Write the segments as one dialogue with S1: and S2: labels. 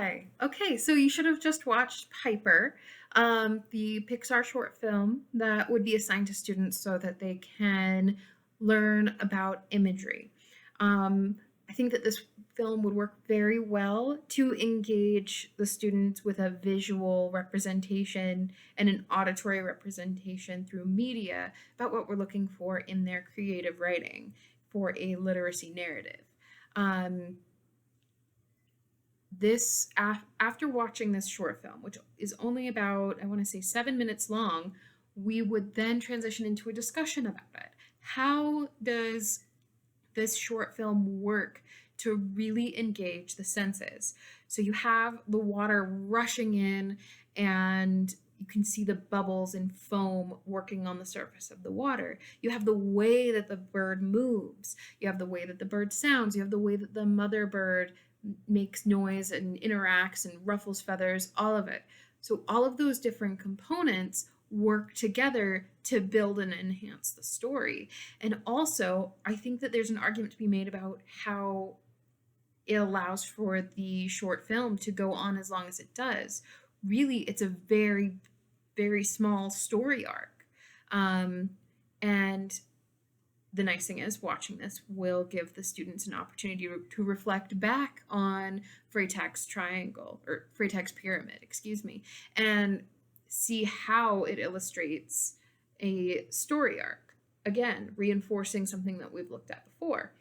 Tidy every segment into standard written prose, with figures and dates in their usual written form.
S1: Hi. Okay, so you should have just watched Piper, the Pixar short film that would be assigned to students so that they can learn about imagery. Um, I think that this film would work very well to engage the students with a visual representation and an auditory representation through media about what we're looking for in their creative writing for a literacy narrative. Um, After watching this short film, which is only about, I want to say, 7 minutes long, we would then transition into a discussion about it. How does this short film work to really engage the senses? So you have the water rushing in, and you can see the bubbles and foam working on the surface of the water. You have the way that the bird moves. You have the way that the bird sounds. You have the way that the mother bird makes noise and interacts and ruffles feathers, all of it. So all of those different components work together to build and enhance the story. And also, I think that there's an argument to be made about how it allows for the short film to go on as long as it does. Really, it's a very, very small story arc. Um, and the nice thing is, watching this will give the students an opportunity to reflect back on Freytag's triangle, or Freytag's pyramid, excuse me, and see how it illustrates a story arc. Again, reinforcing something that we've looked at before.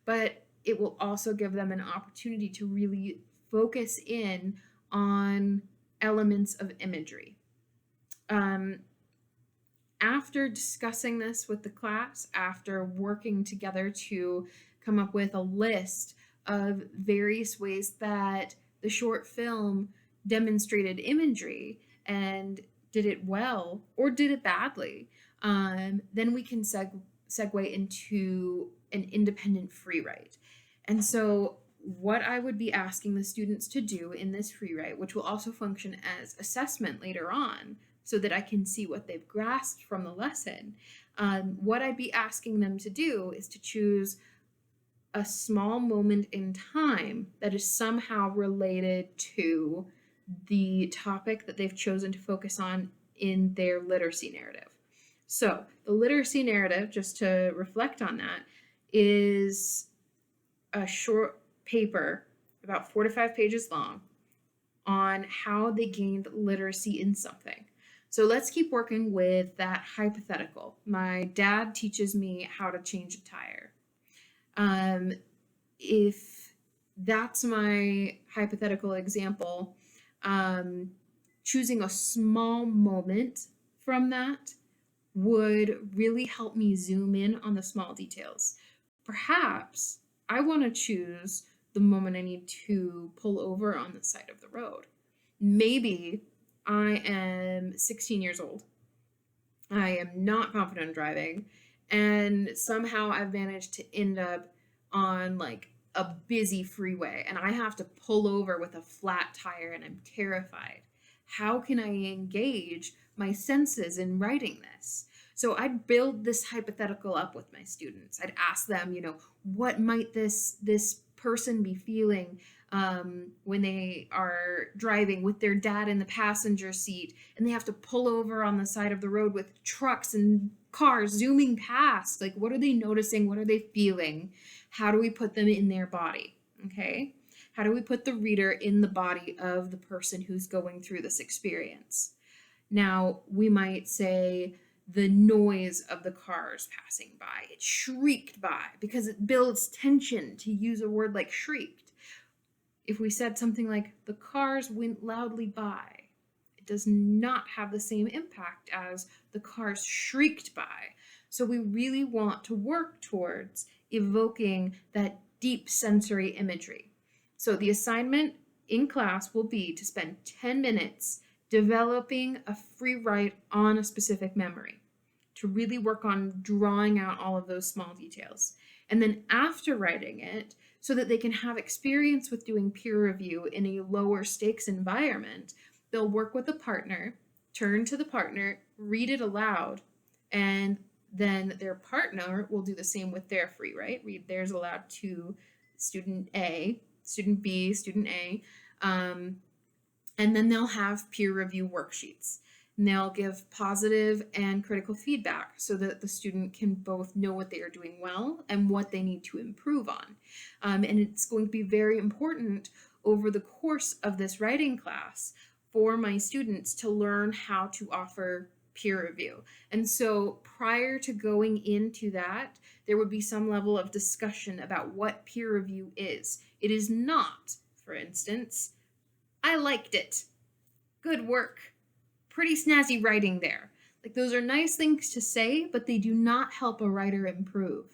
S1: But it will also give them an opportunity to really focus in on elements of imagery. Um, After discussing this with the class, after working together to come up with a list of various ways that the short film demonstrated imagery and did it well or did it badly, then we can segue into an independent free write. And so, what I would be asking the students to do in this free write, which will also function as assessment later on, so that I can see what they've grasped from the lesson. What I'd be asking them to do is to choose a small moment in time that is somehow related to the topic that they've chosen to focus on in their literacy narrative. So, the literacy narrative, just to reflect on that, is a short paper about 4 to 5 pages long on how they gained literacy in something. So let's keep working with that hypothetical. My dad teaches me how to change a tire. Um, if that's my hypothetical example, um, choosing a small moment from that would really help me zoom in on the small details. Perhaps I want to choose the moment I need to pull over on the side of the road. Maybe I am 16 years old. I am not confident in driving, and somehow I've managed to end up on like a busy freeway and I have to pull over with a flat tire and I'm terrified. How can I engage my senses in writing this? So I'd build this hypothetical up with my students. I'd ask them, what might this person be feeling when they are driving with their dad in the passenger seat and they have to pull over on the side of the road with trucks and cars zooming past? Like, what are they noticing? What are they feeling? How do we put them in their body? Okay. How do we put the reader in the body of the person who's going through this experience? Now, we might say the noise of the cars passing by. It shrieked by because it builds tension, to use a word like shrieked. If we said something like the cars went loudly by, it does not have the same impact as the cars shrieked by. So we really want to work towards evoking that deep sensory imagery. So the assignment in class will be to spend 10 minutes developing a free write on a specific memory, to really work on drawing out all of those small details. And then after writing it, so that they can have experience with doing peer review in a lower stakes environment, they'll work with a partner, turn to the partner, read it aloud, and then their partner will do the same with their free write, read theirs aloud to student A, student B, student A, And then they'll have peer review worksheets. And they'll give positive and critical feedback so that the student can both know what they are doing well and what they need to improve on. And it's going to be very important over the course of this writing class for my students to learn how to offer peer review. And so prior to going into that, there would be some level of discussion about what peer review is. It is not, for instance, I liked it. Good work. Pretty snazzy writing there. Like, those are nice things to say, but they do not help a writer improve.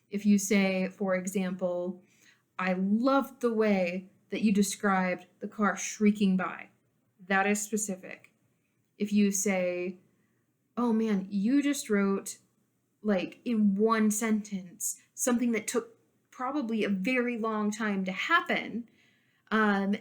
S1: If you say, for example, I loved the way that you described the car shrieking by, that is specific. If you say, oh man, you just wrote, like, in one sentence, something that took probably a very long time to happen, and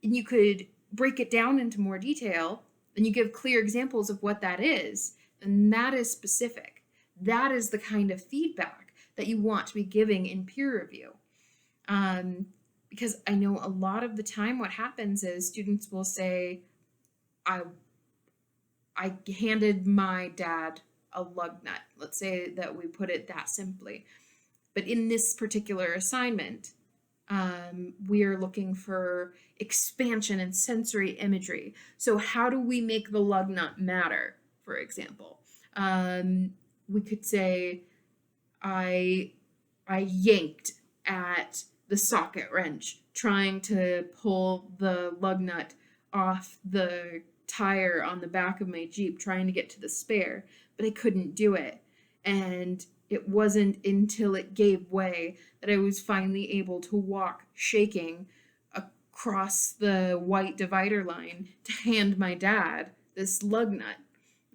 S1: you could break it down into more detail, and you give clear examples of what that is, and that is specific. That is the kind of feedback that you want to be giving in peer review. Because I know a lot of the time what happens is students will say, I handed my dad a lug nut. Let's say that we put it that simply. But in this particular assignment, we are looking for expansion and sensory imagery. So how do we make the lug nut matter, for example? We could say, I yanked at the socket wrench trying to pull the lug nut off the tire on the back of my Jeep, trying to get to the spare, but I couldn't do it. And it wasn't until it gave way that I was finally able to walk shaking across the white divider line to hand my dad this lug nut.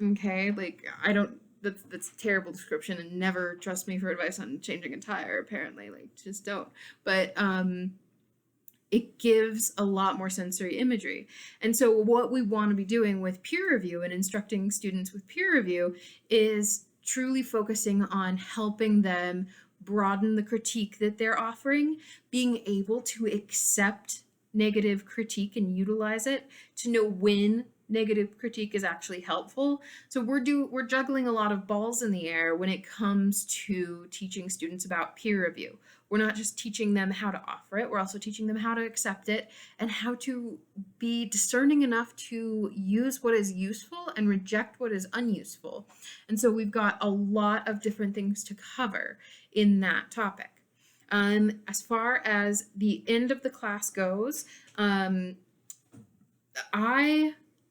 S1: Okay, like, I don't, that's a terrible description, and never trust me for advice on changing a tire, apparently. Like, just don't. But it gives a lot more sensory imagery. And so what we want to be doing with peer review and instructing students with peer review is truly focusing on helping them broaden the critique that they're offering, being able to accept negative critique and utilize it, to know when negative critique is actually helpful. So we're juggling a lot of balls in the air when it comes to teaching students about peer review. We're not just teaching them how to offer it, we're also teaching them how to accept it and how to be discerning enough to use what is useful and reject what is unuseful. And so we've got a lot of different things to cover in that topic. As far as the end of the class goes, I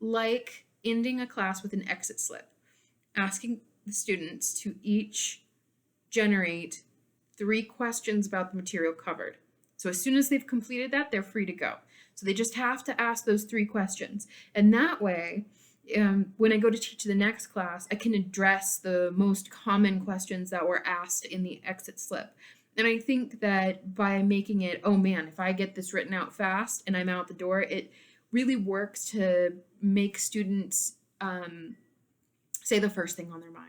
S1: like ending a class with an exit slip, asking the students to each generate 3 questions about the material covered. So as soon as they've completed that, they're free to go. So they just have to ask those 3 questions. And that way, when I go to teach the next class, I can address the most common questions that were asked in the exit slip. And I think that by making it, oh man, if I get this written out fast and I'm out the door, it really works to make students say the first thing on their mind.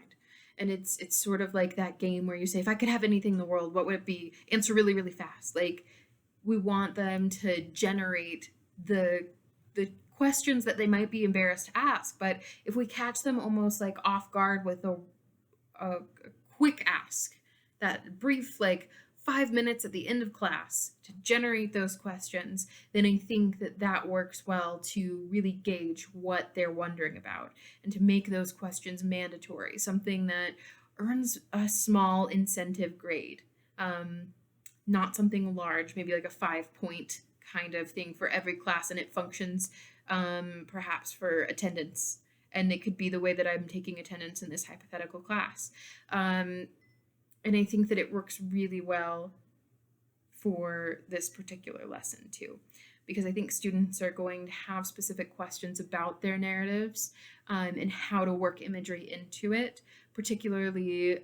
S1: And it's sort of like that game where you say, if I could have anything in the world, what would it be? Answer really, really fast. Like, we want them to generate the questions that they might be embarrassed to ask. But if we catch them almost like off guard with a quick ask, that brief, like, 5 minutes at the end of class to generate those questions, then I think that that works well to really gauge what they're wondering about and to make those questions mandatory, something that earns a small incentive grade, not something large, maybe like a 5-point kind of thing for every class, and it functions perhaps for attendance, and it could be the way that I'm taking attendance in this hypothetical class. And I think that it works really well for this particular lesson too, because I think students are going to have specific questions about their narratives and how to work imagery into it, particularly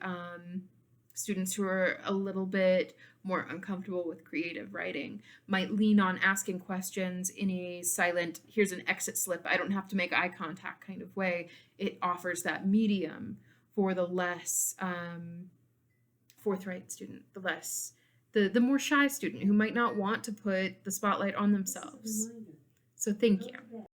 S1: students who are a little bit more uncomfortable with creative writing might lean on asking questions in a silent, here's an exit slip, I don't have to make eye contact kind of way. It offers that medium for the less forthright student, the more shy student who might not want to put the spotlight on themselves. So thank you.